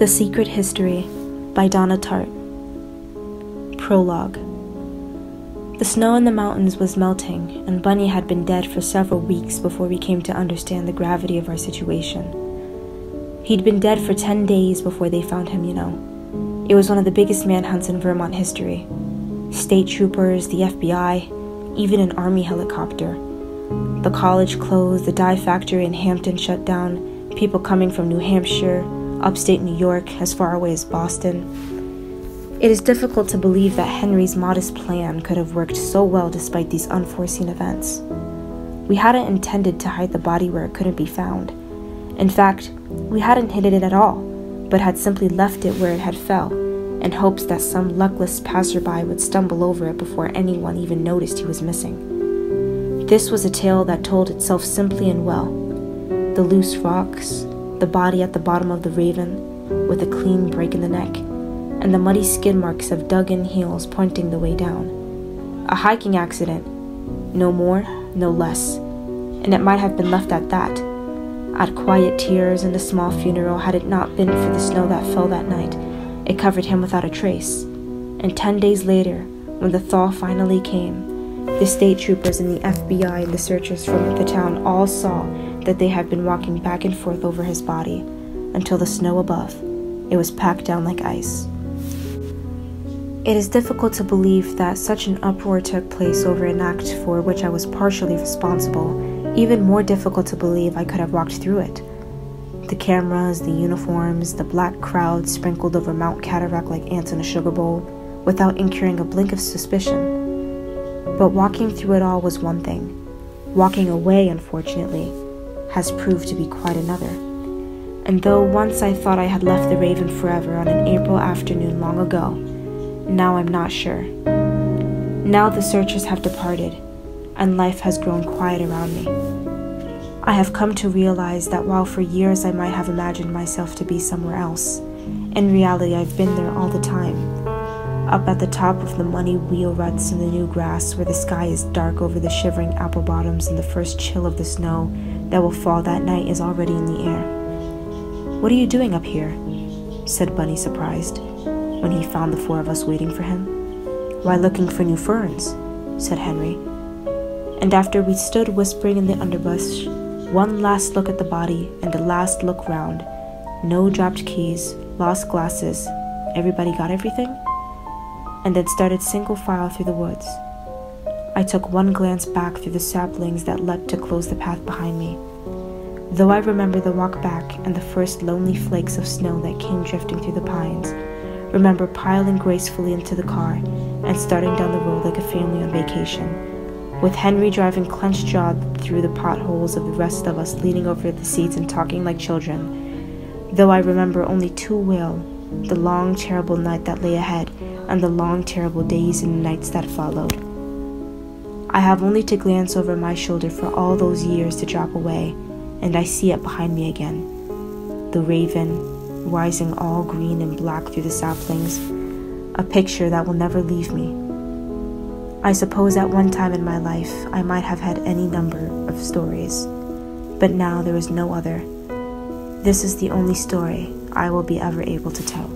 The Secret History by Donna Tartt. Prologue. The snow in the mountains was melting, and Bunny had been dead for several weeks before we came to understand the gravity of our situation. He'd been dead for 10 days before they found him, you know. It was one of the biggest manhunts in Vermont history. State troopers, the FBI, even an army helicopter. The college closed, the dye factory in Hampton shut down, people coming from New Hampshire, upstate New York, as far away as Boston. It is difficult to believe that Henry's modest plan could have worked so well despite these unforeseen events. We hadn't intended to hide the body where it couldn't be found. In fact, we hadn't hidden it at all, but had simply left it where it had fell, in hopes that some luckless passerby would stumble over it before anyone even noticed he was missing. This was a tale that told itself simply and well. The loose rocks, the body at the bottom of the Raven, with a clean break in the neck, and the muddy skid marks of dug-in heels pointing the way down. A hiking accident, no more, no less, and it might have been left at that. At quiet tears and a small funeral, had it not been for the snow that fell that night, it covered him without a trace. And 10 days later, when the thaw finally came, the state troopers and the FBI and the searchers from the town all saw that they had been walking back and forth over his body, until the snow above, it was packed down like ice. It is difficult to believe that such an uproar took place over an act for which I was partially responsible, even more difficult to believe I could have walked through it. The cameras, the uniforms, the black crowd sprinkled over Mount Cataract like ants in a sugar bowl, without incurring a blink of suspicion. But walking through it all was one thing. Walking away, unfortunately, has proved to be quite another. And though once I thought I had left the Raven forever on an April afternoon long ago, now I'm not sure. Now the searchers have departed, and life has grown quiet around me. I have come to realize that while for years I might have imagined myself to be somewhere else, in reality I've been there all the time. Up at the top of the muddy wheel ruts in the new grass, where the sky is dark over the shivering apple bottoms and the first chill of the snow that will fall that night is already in the air. "What are you doing up here?" said Bunny, surprised, when he found the four of us waiting for him. "Why, looking for new ferns," said Henry. And after we stood whispering in the underbrush, one last look at the body and a last look round, no dropped keys, lost glasses, everybody got everything? And then started single file through the woods. I took one glance back through the saplings that leapt to close the path behind me. Though I remember the walk back and the first lonely flakes of snow that came drifting through the pines, remember piling gracefully into the car and starting down the road like a family on vacation, with Henry driving clenched-jawed through the potholes of the rest of us leaning over the seats and talking like children. Though I remember only too well the long, terrible night that lay ahead and the long, terrible days and nights that followed. I have only to glance over my shoulder for all those years to drop away, and I see it behind me again. The Raven, rising all green and black through the saplings, a picture that will never leave me. I suppose at one time in my life I might have had any number of stories, but now there is no other. This is the only story I will be ever able to tell.